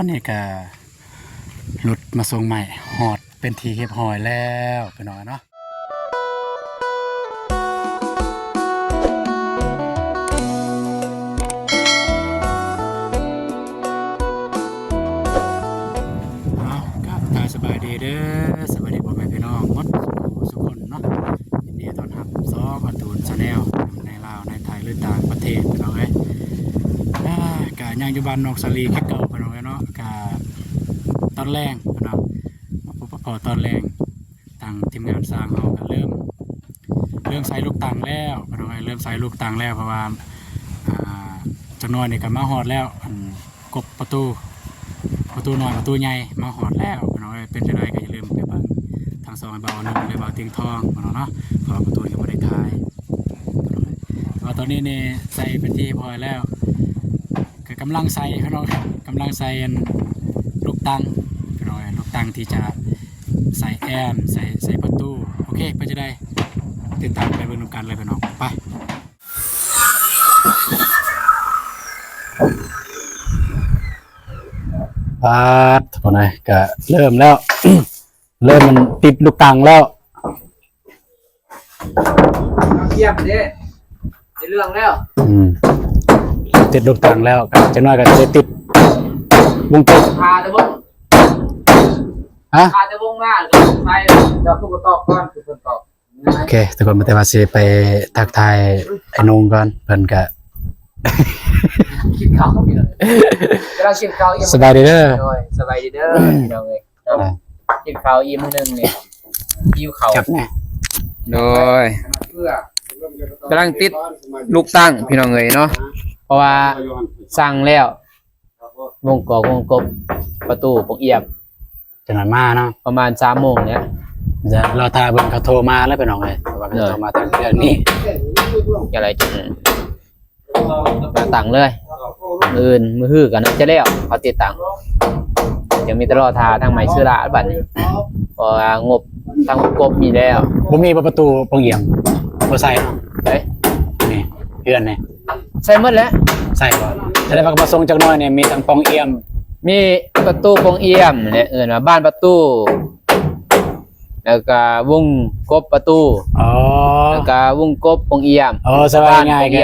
อนนี้ก็หลุดมาส่งใหม่หอดเป็นทีเก็บหอยแล้วไปหน่อยเนาะสบายดีเด้อสบายดีพ่อแม่พี่น้องหมดทุกคนเนาะยินดีต้อนรับซ้อการ์ตูนชาแนลในลาวในไทยหรือต่างประเทศพี่น้องเอ้ยกะยังอยู่บ้านนอกสาลีแค่เก่าพี่น้องเอ้ยเนาะกะตอนแรงพี่น้องพอตอนแรงทางทีมงานสร้างเขาก็เริ่มใส่ลูกตังแล้วพี่น้องเอ้ยเริ่มใส่ลูกตังแล้วเพราะว่าจักหน่อยนี่ก็มาฮอดแล้วกบประตูน้อยประตูใหญ่มาหอดแล้วพี่น้องเป็นจะได้ก็อย่าลืมไปเบิ่งทางซอยเบาหนึ่งเลยเบาเตียงทองพี่น้องเนาะขอประตูก็บ่ได้ทายแต่ว่าตอนนี้นี่ใส่เป็นที่พอแล้วก็กำลังใส่พี่น้องกำลังใส่ลูกตังพี่น้องลูกตังที่จะใส่แอมใส่ประตูโอเคไปจะได้ติดตามไปเบิ่งกันเลยพี่น้องไปพาดทุกคนเลยก็เริ่มแล้ว เริ่มมันติดลูกตังแล้วเยี่ยมเด้ในเรื่องแล้วติดลูกตังแล้วจะน้อยก็จะติดวงกบพาตะวงพาตะวงมาหรือไปเดี๋ยวคุณตอบก่อนคุณตอบโอเคทุกคนมาแต่ว่าสิไปทักทายไอ้นงก่อนเพิ่นก็กินข้าวเขาพี่น้องกำลังกินข้าวสบายดีเด้อสบายดีเด้อพี่น้องเลยกินข้าวอิ่มนึงเนี่ยอิ่วข้าวโดยกำลังติดลูกตั้งพี่น้องเลยเนาะเพราะว่าสั่งแล้ววงกบประตูปกเอียบจะหน่อยมาเนาะประมาณ3 โมงเนี่ยจะเราทาเบิ่งเขาโทรมาแล้วพี่น้องเลยว่าเขาโทรมาทางเรื่องนี้อะไรจังมาตังเลยมือฮื้อกันจะแล้วเขาติดตังยังมีตลอดทาทางใหม่ชื่อละบัดนี้พองบทางกบมีแล้วบ่มีประตูปงเอี่ยมบ่ใส่เนาะเฮ้ยนี่เพื่อนนี่ใส่หมดแล้วใส่บ่จะได้มาส่งจักหน่อยเนี่ยมีทางปงเอี่ยมมีประตูปงเอี่ยมเนี่ยว่าบ้านประตูแล้วก็วงกบประตูแล้วก็วงกบปงเอี่ยมสบายง่ายแก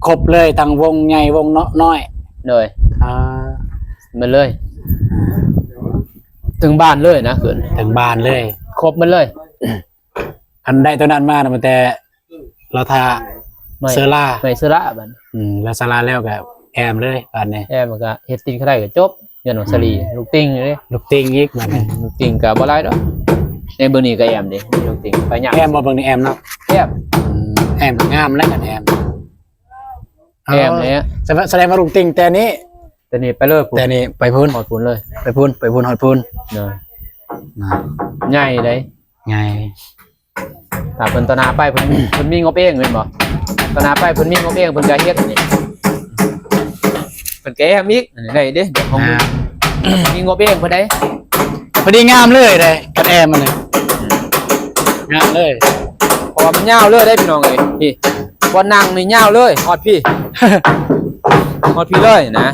ครบเลยทั้งวงใหญ่วงน้อยเลยมันเลยถึงบ้านเลยนะขึ้นถึงบ้านเลยครบมันเลยอันได้ตัวนั้นมาแต่ เราทาเซอร่าไม่เซอร่าบัดแล้วซาร่าแล้วกับแอมเลยบัดนี้แอมก็เฮ็ดติงก็ได้ก็จบยันของสลีลูกติงเลยลูกติงอีกบัดนี้ลูกติงก็บ่หลายดอกในเบอร์นี้ก็แอมดิลูกติงไปยากแอมบ่เบิ่งนี่แอมเนาะแอมงามแล้วกันแอมเนี่ยแสดงว่าลูกติงแต่นี้ไปเลยแต่นี้ไปพูนหอดพูนเลยไปพูนหอดพูนใหญ่เลยไงแต่เพิ่นตนาไปเพิ่นมีงบเองแม่นบ่ตนาไปเพิ่นมีงบเองเพิ่นก็เฮ็ดนี่เพิ่นแก้มิกได้เด้ของมีงบเองเพิ่นได้พอดีงามเลยกันแอมมันเลยงามเลยเพราะว่ามันยาวเลยได้พี่น้องเอ้ยพี่บ่นั่งนี่ยาวเลยฮอดพี่เลยนะ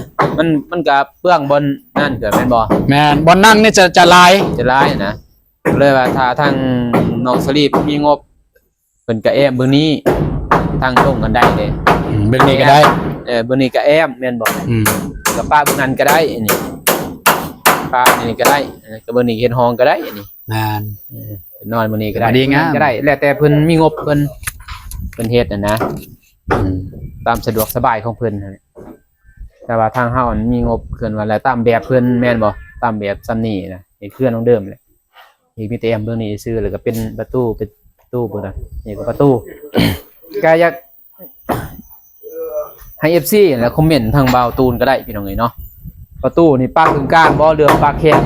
มันก็เปลืองบนนั่นเกิดแม่นบ่แม่นบนนั่งนี่จะลายนะเลยว่าถ้าทางน้องสลีปมีงบเพิ่นก็แอมเบิ่งนี้ทางตรงกันได้เด้เบิ่งนี้ก็ได้เบิ่งนี้ก็แอมแม่นบ่ก็ป้าเบิ่งนั้นก็ได้อันนี้ป้านี่ก็ได้ก็เบิ่งนี้เฮ็ดห้องก็ได้อันนี้แม่นนอนเบิ่งนี้ก็ได้ก็ได้แล้วแต่เพิ่นมีงบเพิ่นเฮ็ดนะตามสะดวกสบายของเพิ่นแต่ว่าทางเฮามีงบเคลื่อนว่าแล้วตามแบบเพิ่นแม่นบ่ตามแบบซ้ำนี้นะไอ้เคลื่อนของเดิมแหละอีกมีแต่แอมเบิ่งนี้ซื่อแล้วก็เป็นประตูเบิ่งน่ะนี่ก็ประตูก็อยากให้ FC แล้วคอมเมนต์ทางบ่าวตูนก็ได้พี่น้องเอ้ยเนาะประตูนี่ปากถึงกลางบ่เรือปากแคบ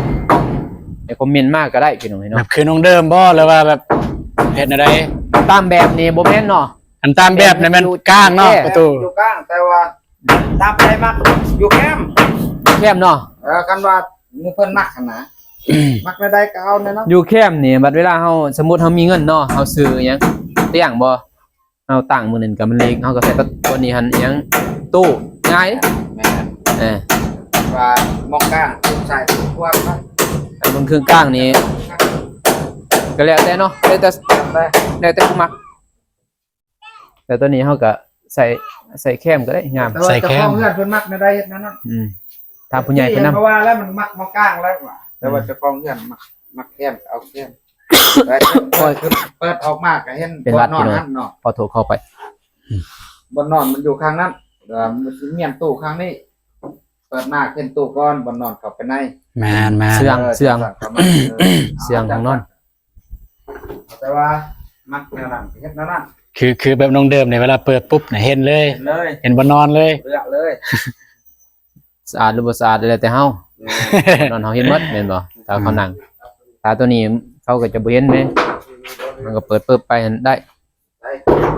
ให้คอมเมนต์มากก็ได้พี่น้องเอ้ยเนาะแบบคือน้องเดิมบ่หรือว่าแบบเฮ็ดอะไรตามแบบนี้บ่แม่นเนาะอันตามแบบนี่มันกลางเนาะประตูอยู่กลางแต่ว่าตามไปมักอยู่แคมเนาะกันว่ามึงเพิ่นมักขนาดมักได้ก็เอาเนาะอยู่แคมนี่บัดเวลาเฮาสมมุติเฮามีเงินเนาะเฮาซื้อหยังเตียงบ่เฮาตั้งมื้อนึงก็มันเล็กเฮาก็ใส่ตัวนี้หั่นหยังตู้ง่าย ว่ามองกลางใส่กว้างเนาะ อันบนเครื่องกลางนี่ก็แล้วแต่เนาะแล้วแต่ผู้มักแต่ตัวนี้เฮาก็ใส่แคมก็ได้งาม แต่ว่าเจ้าของเพื่อนเพิ่นมักในได้เฮ็ดนั่นน่ะ ถ้าผู้ใหญ่เพิ่นนำ เพราะว่าแล้วมันมักมองกลางแล้วว่าแต่ว่าเจ้าของเพื่อนมักแคมเอาแคมแต่เปิดออกมาก็เห็นบ่นอนนั่นเนาะ พอโทรเข้าไป บ่นอนมันอยู่ข้างนั้นมันสิเมียนตู้ข้างนี้เปิดหน้าขึ้นตู้ก่อนบ่นอนเข้าไปใน แม่น เสื่อง เสียงของนอน แต่ว่ามักแนวนั้นเฮ็ดแนวนั้น คือแบบน้องเดิมเนี่ยเวลาเปิดปุ๊บเนี่ยเห็นเลย เห็นเลย เห็นบ่นอนเลย เลือกเลย สะอาดหรือบ่สะอาดแล้วแต่เฮานอนเฮาเห็นหมดแม่นบ่ถ้าเขานั่งถ้าตัวนี้เขาก็จะบ่เห็นแม่มันก็เปิดปึ๊บไปได้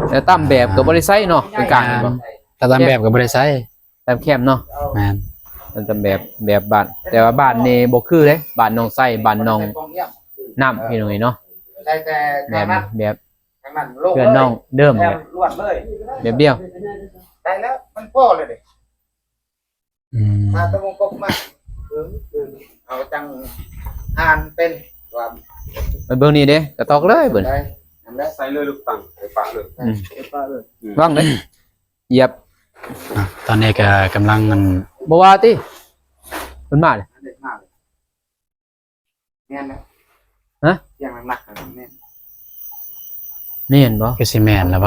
แต่ตามแบบก็บ่ได้ใช้เนาะเป็นกลางบ่ แต่ตามแบบก็บ่ได้ใช้ ตามแคมเนาะ แม่น มันตามแบบบ้านแต่ว่าบ้านนี่บ่คือเด้บ้านน้องไส้บ้านน้องน้ำพี่น้องเนาะ ใช่แต่ แบบ นั้น แบบ ทางนั้นโลก เพื่อนน้องเดิม แล้ แบบ ลวดเลย แบบเดียว ได้แล้วมันพอเลยดิ อืม ถ้าตะวงกบมาเอาจังอ่านเป็นว่า ไปเบิ่งนี่เด้กระตอกเลยเบิ่น ได้อันนั้น ใส่เลยลูกตังใส่ปากเลย เก็บปลาเลย วางเด้เหยียบ อ่ะตอนนี้ก็กำลังมัน บ่ว่าติเพิ่นมาเลย เด็ดมากเลยแน่นนะ ฮะ อย่างหนักๆนะแน่น แม่นบ่ ก็สิแม่นแล้ว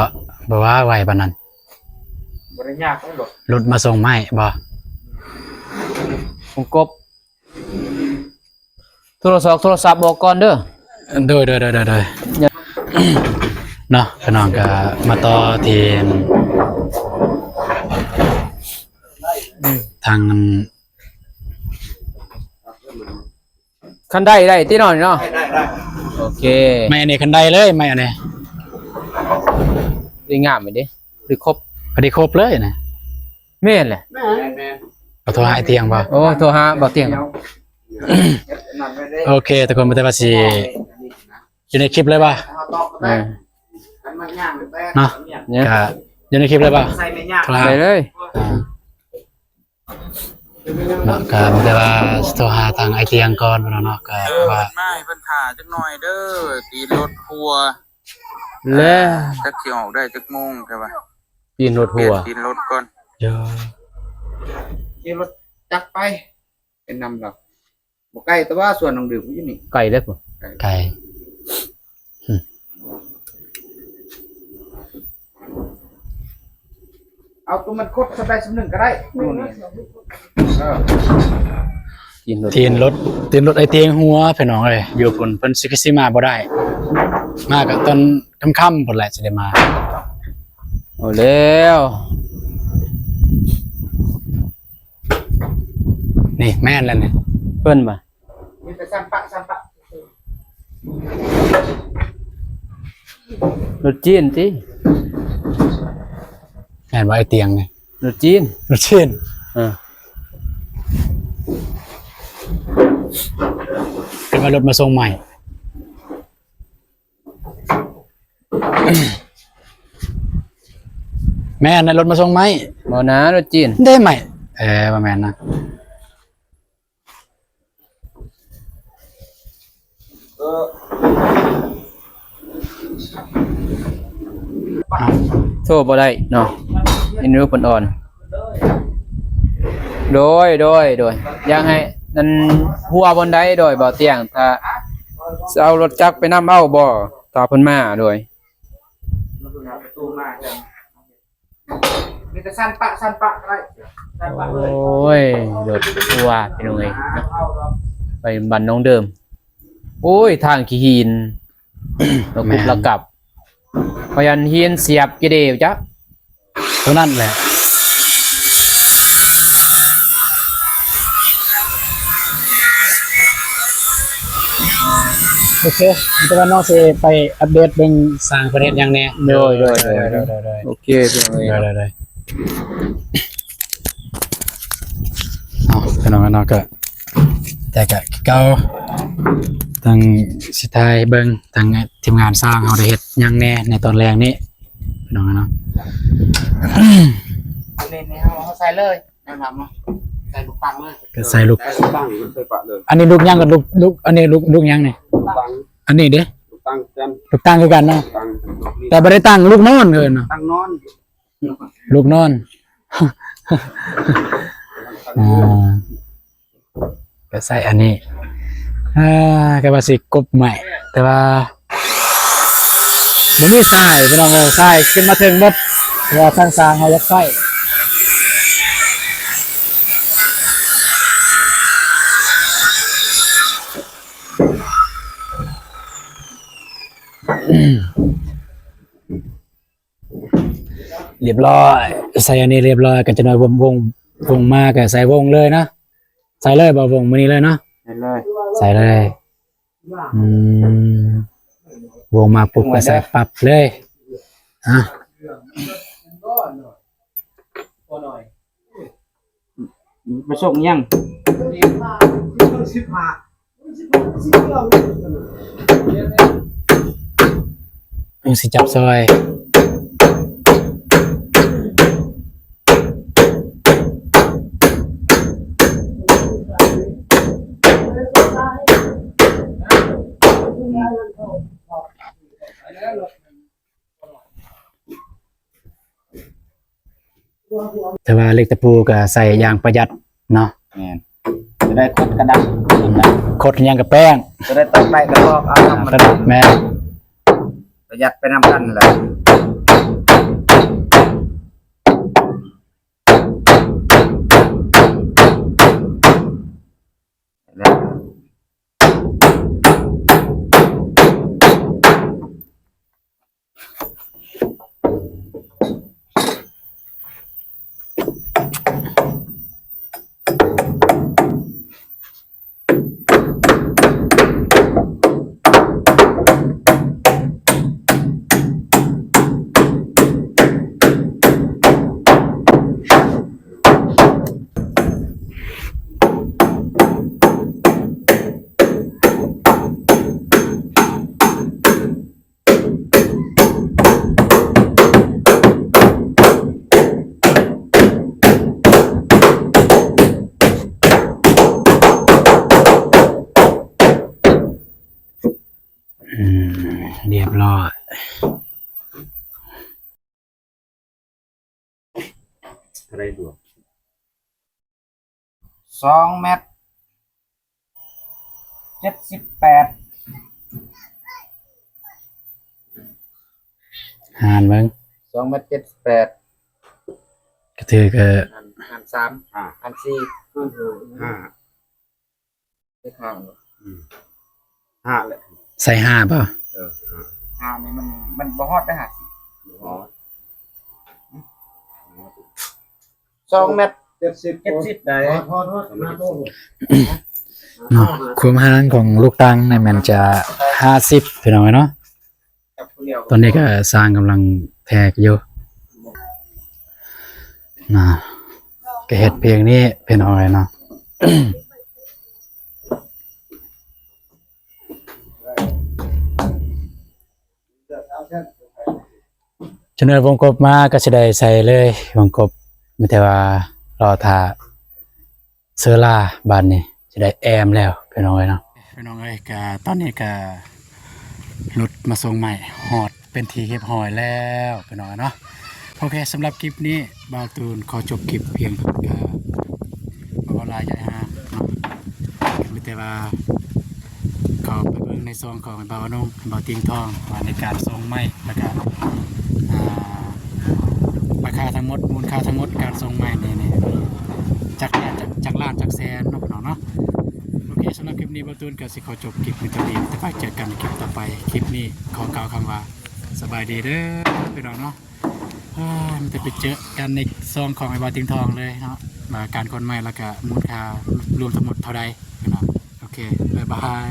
บ่ว่าไวปานนั้น บริยากต้องหลด รถมาส่งไม้บ่ ผมกบโทรศัพท์บอกก่อนเด้อ โดยเนาะพี่น้องก็มาต่อที่ทาง คันได้ติเนาะนี่เนาะ ได้ โอเค ไม่อันนี้คันใดเลยไม่อันนี้ ดีงามไปดิหรือครบ พอดีครบเลยนะ แม่นแหละ แม่น เอาโทรหาไอ้เตียงบ่ โอ้โทรหาบ่เตียง นั่นไม่ได้ โอเคทุกคนบ่ได้ว่าสิอยู่ในคลิปเลยป่ะ เอาตอกก็ เอ ได้ อ กันมันย่างหรือแป้ง เนาะ เนี่ย ก็อยู่ในคลิปเลยป่ะ ใส่ในย่าง โทรหา ไปเลย เนาะก็บ่ได้ว่าโทรหาทางไอ้เตียงก่อนเนาะก็ว่า ไม่เพิ่นถ่าจักหน่อยเด้อตีรถหัว แล้ว จักสิออกได้จักโมงใช่ป่ะ ปีนรถ เปลี่ หั ยน ว ตีนรถก่อน เดี๋ยว ขี่รถจักรไป เป็นนำดอกบ่ใกล้แต่ว่าส่วนน้องดื่มอยู่นี่ ไก่เด้อบ่ ไก่ เอาตัวมันคดสบายสำนึงก็ได้นู่นนี่เออ ปีนรถ ตีนรถไอ้เตียงหัวพี่น้องเอ้ยอยู่พุ่นเพิ่นสิมาบ่ได้ มาก็ตอนค่ำๆพุ่นแหละสิได้มา เอาแล้ว นี่แม่นแล้วนี่ เพิ่นบ่ มีแต่ซ้ำปะ รถจีนติ แม่นว่าไอ้เตียงนี่ รถจีน รถเช่น เป็นว่ารถมาส่งใหม่ แม่นะรถมาส่งไหม บ่นะรถจีน ได้ไหมว่าแม่นนะ เออ โทรบ่ได้เนาะอินรูปอ่อนโดยอยากให้นั่นหัวบนใดโดยบ่เตียงถ้าจะเอารถจักรไปนำเอาบ่ถ้าเพิ่นมาโดย มันเป็นประตูมาจังมีแต่ซ้ำปะก็ได้ซ้ำปะเลย โอ้ยรถหัวพี่น้องเอ้ย เอาดอก ไปบ้านน้องเดิมโอ้ยทางขี้หินแล้วกุบละกับพยันหินเสียบกี่เดียวจ๊ะ เท่านั้นแหละโอเคแต่ว่าน้องสิไปอัปเดตเบิ่งสร้างประเทศยังแน่ โดย โอ โอเคพี่น้องเอ้ย ได้เอาพี่น้องก็ แต่ก็เก่าทางสิทายเบิ่งทางทีมงานสร้างเฮาได้เฮ็ดหยังแน่ในตอนแรกนี้พี่น้องเนาะ นี่เอาใส่เลยแนะนำเนาะ ใส่ลูกปังเลย ก็ใส่ลูก ใส่ลูกปังใส่ปะเลย อันนี้ลูกยังกับลูกอันนี้ลูกยังนี่ ปัง อันนี้เด้ ลูกปังกัน ลูกตั้งคือกันเนาะ ปัง แต่บ่ได้ตั้งลูกนอนเอิ้นเนาะ ตั้งนอน ลูกนอน ก็ใส่อันนี้ก็ว่าสิกบใหม่แต่ว่าบ่มีทรายพี่น้องเอ้ยทรายขึ้นมาถึงหมดเพราะว่าทางสร้างเฮาอยากใช้เรียบร้อยใส่อันนี้เรียบร้อยกันจะน้อยวงมาก็ใส่วงเลยนะใส่เลยบ่วงมื้อนี้เลยเนาะ ใส่เลย ใส่เลยอืมวงมาปุ๊บก็ใส่ปับเลยอ่ะ มาส่งยัง สิจับซอยแต่ว่าเหล็กตะปูก็ใส่อย่างประหยัดเนาะ แม่นจะได้กดกระดัง คดอย่างกับแป้ง จะได้ตัดไปแล้วก็เอาทำมัน กระดับแม่ ประหยัดไปนำกันแหละแล้ว เรียบร้อย อะไรดู2 เมตร 78 หารเบิ่ง 2 เมตร 78 ก็ถือก็ หัน3หัน4ห้าได้ข้างห้าเลย ใส่ห้าป่ะ ห้านี่มันบ่ฮอดได้หาสิ2 เมตร 70ได้ เนาะความหารของลูกตังเนี่ยมันจะ50พี่น้องเนาะ กับผู้เดียว ตอนนี้ก็สร้างกำลังแทกอยู่นะก็เฮ็ดเพลงนี้พี่น้องเนาะ ชนวนวงกบมาก็สิได้ใส่เลยวงกบมีแต่ว่ารอท่าเซอร่าบานนี้สิได้แอมแล้วพี่น้องเนาะพี่น้องเอ้ยก็ตอนนี้ก็รถมาส่งใหม่ฮอดเป็นทีเรียบร้อยแล้วพี่น้องเนาะโอเคสำหรับคลิปนี้บ่าวตูนขอจบคลิปเพียงเท่านี้ก็บ่ลาใหญ่ฮะเนาะก็มีแต่ว่าเข้าไปเบิ่งในซองของบ่าวนุ่มบ่าวติงทองว่าในการส่งใหม่แล้วก็ราคาทั้งหมดมูลค่าทั้งหมดการส่งใหม่นี่จากล้านจากแสนเนาะพี่น้องเนาะโอเคสำหรับคลิปนี้บ่าวตูนก็สิขอจบคลิปนี้เท่านี้แต่ว่าเจอกันในคลิปต่อไปคลิปนี้ขอกล่าวคำว่าสบายดีเด้อพี่น้องเนาะมันจะไปเจอกันในซองของไอ้บาติงทองเลยเนาะการคนใหม่แล้วก็มูลค่ารวมทั้งหมดเท่าใดพี่น้องโอเคบ๊ายบาย